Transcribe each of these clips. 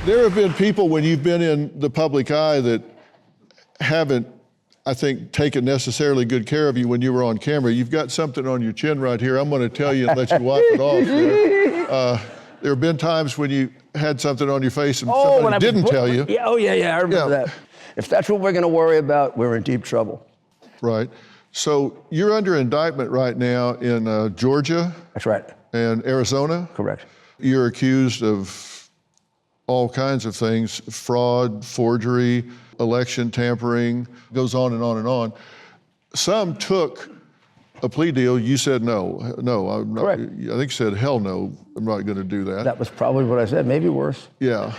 There have been people when you've been in the public eye that haven't, I think, taken necessarily good care of you when you were on camera. You've got something on your chin right here. I'm going to tell you and let you wipe it off there. There have been times when you had something on your face and somebody didn't tell you. Yeah, I remember that. If that's what we're going to worry about, we're in deep trouble. Right. So you're under indictment right now in Georgia. That's right. And Arizona. Correct. You're accused of all kinds of things: fraud, forgery, election tampering, goes on and on and on. Some took a plea deal. You said no, I'm not. Correct. I think you said hell no, I'm not going to do that. That was probably what I said, maybe worse. Yeah.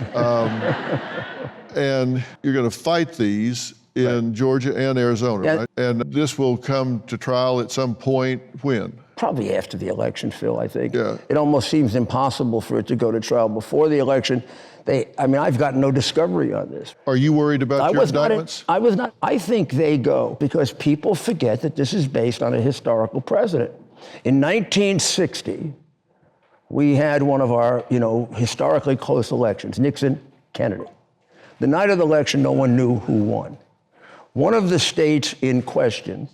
And you're going to fight these in Georgia and Arizona, right? And this will come to trial at some point when? Probably after the election, Phil, I think. Yeah. It almost seems impossible for it to go to trial before the election. I've got no discovery on this. Are you worried about your indictments? I was not. I think they go because people forget that this is based on a historical precedent. In 1960, we had one of our, historically close elections, Nixon, Kennedy. The night of the election, no one knew who won. One of the states in question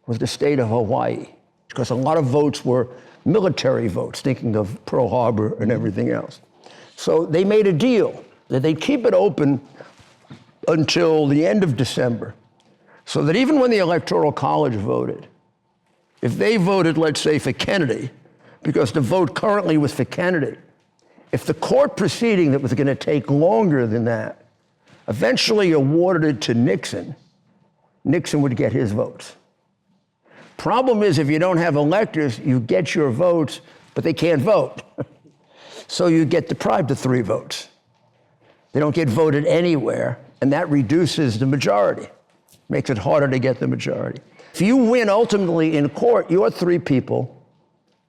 was the state of Hawaii, because a lot of votes were military votes, thinking of Pearl Harbor and everything else. So they made a deal that they'd keep it open until the end of December, so that even when the Electoral College voted, if they voted, let's say, for Kennedy, because the vote currently was for Kennedy, if the court proceeding that was going to take longer than that eventually awarded it to Nixon, Nixon would get his votes. Problem is, if you don't have electors, you get your votes, but they can't vote. So you get deprived of 3 votes. They don't get voted anywhere, and that reduces the majority, makes it harder to get the majority. If you win ultimately in court, your 3 people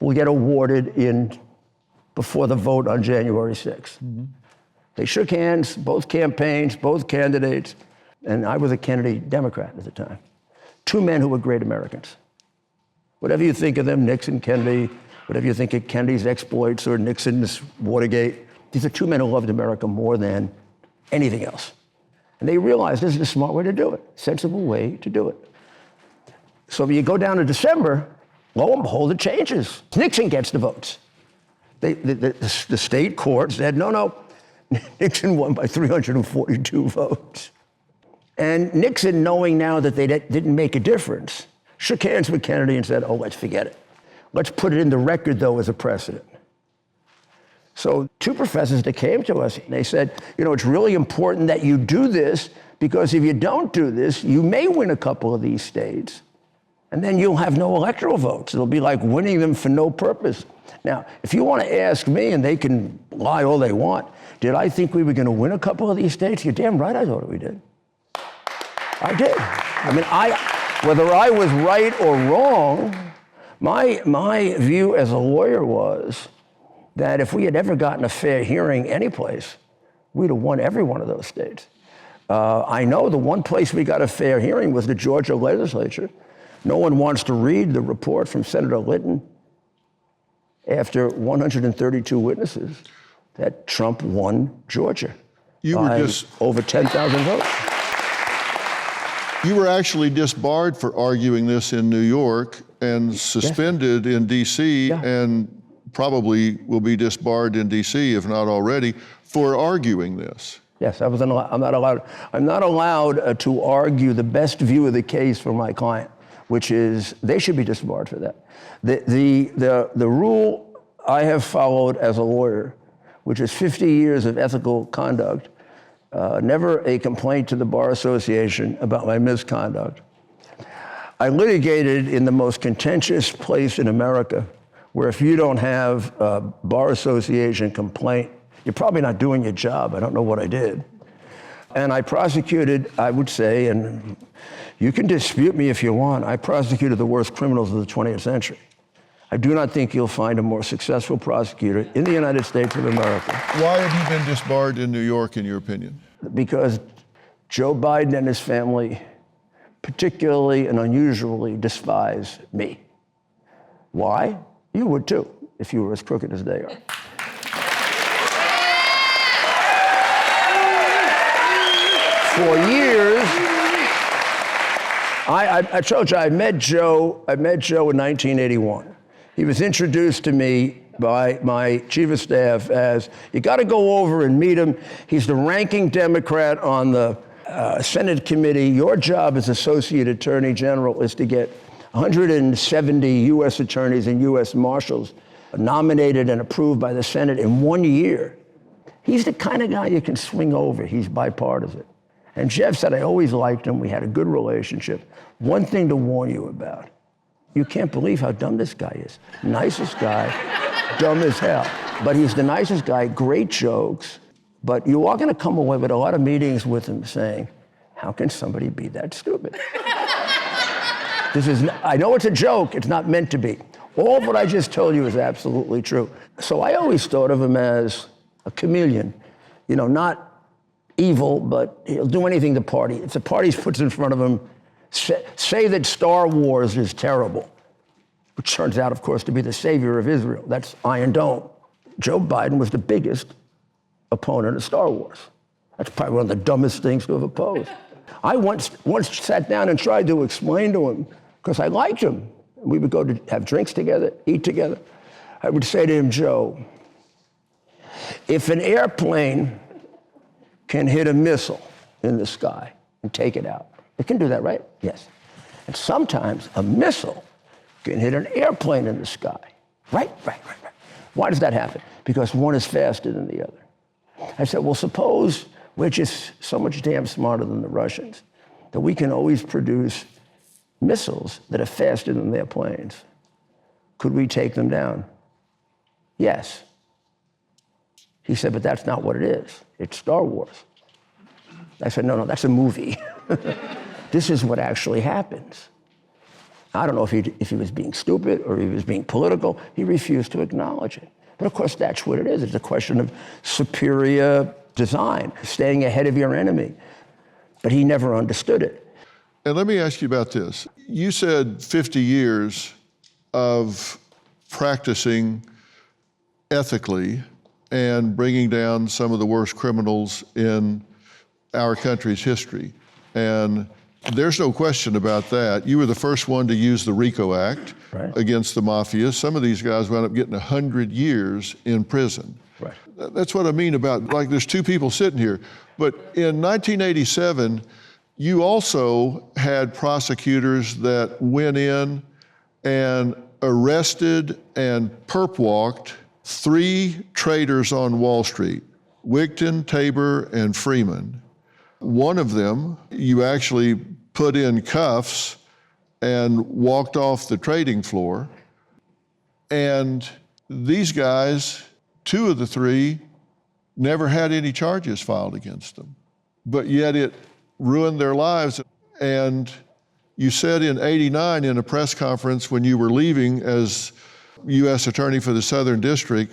will get awarded before the vote on January 6th. Mm-hmm. They shook hands, both campaigns, both candidates, and I was a Kennedy Democrat at the time. 2 men who were great Americans. Whatever you think of them, Nixon, Kennedy, whatever you think of Kennedy's exploits or Nixon's Watergate, these are 2 men who loved America more than anything else. And they realized this is a smart way to do it, sensible way to do it. So when you go down to December, lo and behold, it changes. Nixon gets the votes. The state court said, no, Nixon won by 342 votes. And Nixon, knowing now that they didn't make a difference, shook hands with Kennedy and said, let's forget it. Let's put it in the record, though, as a precedent. So 2 professors that came to us, they said, it's really important that you do this, because if you don't do this, you may win a couple of these states, and then you'll have no electoral votes. It'll be like winning them for no purpose. Now, if you want to ask me, and they can lie all they want, did I think we were going to win a couple of these states? You're damn right I thought we did. I did. Whether I was right or wrong, my view as a lawyer was that if we had ever gotten a fair hearing anyplace, we'd have won every one of those states. I know the one place we got a fair hearing was the Georgia legislature. No one wants to read the report from Senator Litton after 132 witnesses that Trump won Georgia by over 10,000 votes. You were actually disbarred for arguing this in New York and suspended in D.C. and probably will be disbarred in D.C., if not already, for arguing this. Yes, I'm not allowed to argue the best view of the case for my client, which is they should be disbarred for that. The rule I have followed as a lawyer, which is 50 years of ethical conduct, never a complaint to the Bar Association about my misconduct. I litigated in the most contentious place in America, where if you don't have a Bar Association complaint, you're probably not doing your job. I don't know what I did. And I prosecuted, I would say, and you can dispute me if you want, I prosecuted the worst criminals of the 20th century. I do not think you'll find a more successful prosecutor in the United States of America. Why have you been disbarred in New York, in your opinion? Because Joe Biden and his family particularly and unusually despise me. Why? You would too, if you were as crooked as they are. For years, I told you, I met Joe in 1981. He was introduced to me by my chief of staff as, you got to go over and meet him. He's the ranking Democrat on the Senate committee. Your job as Associate Attorney General is to get 170 U.S. attorneys and U.S. marshals nominated and approved by the Senate in 1 year. He's the kind of guy you can swing over. He's bipartisan. And Jeff said, I always liked him. We had a good relationship. One thing to warn you about, you can't believe how dumb this guy is. Nicest guy, dumb as hell. But he's the nicest guy, great jokes. But you are going to come away with a lot of meetings with him saying, how can somebody be that stupid? I know it's a joke, it's not meant to be. All of what I just told you is absolutely true. So I always thought of him as a chameleon, not evil, but he'll do anything the party. If the party puts in front of him, say that Star Wars is terrible, which turns out, of course, to be the savior of Israel. That's Iron Dome. Joe Biden was the biggest opponent of Star Wars. That's probably one of the dumbest things to have opposed. I once sat down and tried to explain to him, because I liked him. We would go to have drinks together, eat together. I would say to him, Joe, if an airplane can hit a missile in the sky and take it out, it can do that, right? Yes. And sometimes a missile can hit an airplane in the sky. Right. Why does that happen? Because one is faster than the other. I said, well, suppose we're just so much damn smarter than the Russians that we can always produce missiles that are faster than their planes. Could we take them down? Yes. He said, but that's not what it is. It's Star Wars. I said, no, that's a movie. This is what actually happens. I don't know if he was being stupid or if he was being political. He refused to acknowledge it. But of course, that's what it is. It's a question of superior design, staying ahead of your enemy. But he never understood it. And let me ask you about this. You said 50 years of practicing ethically and bringing down some of the worst criminals in our country's history. And there's no question about that. You were the first one to use the RICO Act against the mafia. Some of these guys wound up getting 100 years in prison. Right. That's what I mean about, there's two people sitting here. But in 1987, you also had prosecutors that went in and arrested and perp walked 3 traders on Wall Street, Wigton, Tabor, and Freeman. One of them, you actually put in cuffs and walked off the trading floor. And these guys, 2 of the 3, never had any charges filed against them. But yet it ruined their lives. And you said in '89 in a press conference when you were leaving as U.S. Attorney for the Southern District,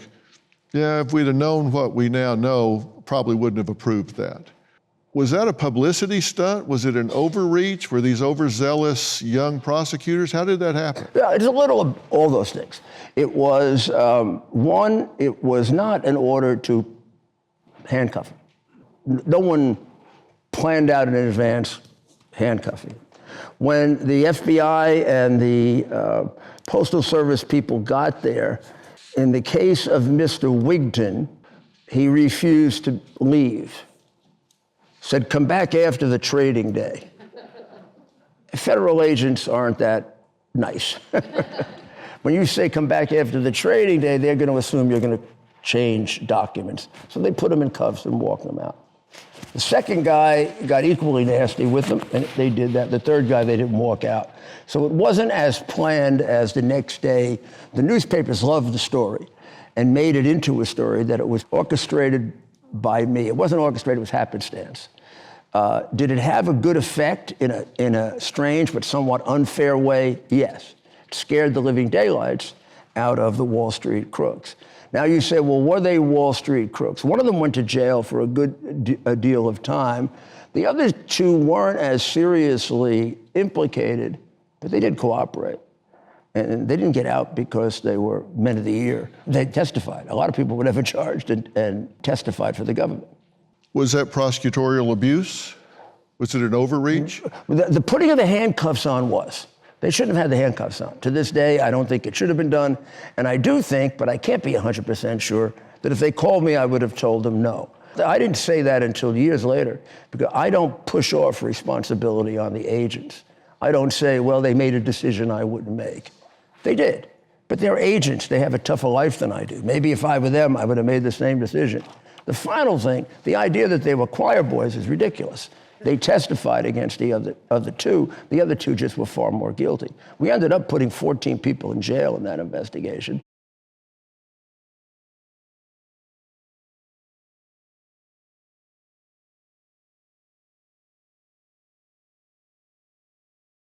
yeah, if we'd have known what we now know, probably wouldn't have approved that. Was that a publicity stunt? Was it an overreach? Were these overzealous young prosecutors? How did that happen? Yeah, it's a little of all those things. It was, one, it was not an order to handcuff him. No one planned out in advance handcuffing. When the FBI and the Postal Service people got there, in the case of Mr. Wigton, he refused to leave. Said, come back after the trading day. Federal agents aren't that nice. When you say come back after the trading day, they're going to assume you're going to change documents. So they put him in cuffs and walked him out. The second guy got equally nasty with them, and they did that. The third guy, they didn't walk out. So it wasn't as planned as the next day. The newspapers loved the story and made it into a story that it was orchestrated by me. It wasn't orchestrated, it was happenstance. Did it have a good effect in a strange but somewhat unfair way? Yes. It scared the living daylights out of the Wall Street crooks. Now you say, well, were they Wall Street crooks? One of them went to jail for a deal of time. The other 2 weren't as seriously implicated, but they did cooperate. And they didn't get out because they were men of the year. They testified. A lot of people were never charged and testified for the government. Was that prosecutorial abuse? Was it an overreach? The putting of the handcuffs on was. They shouldn't have had the handcuffs on. To this day, I don't think it should have been done. And I do think, but I can't be 100% sure, that if they called me, I would have told them no. I didn't say that until years later, because I don't push off responsibility on the agents. I don't say, well, they made a decision I wouldn't make. They did. But they're agents. They have a tougher life than I do. Maybe if I were them, I would have made the same decision. The final thing, the idea that they were choir boys is ridiculous. They testified against the other two. The other two just were far more guilty. We ended up putting 14 people in jail in that investigation.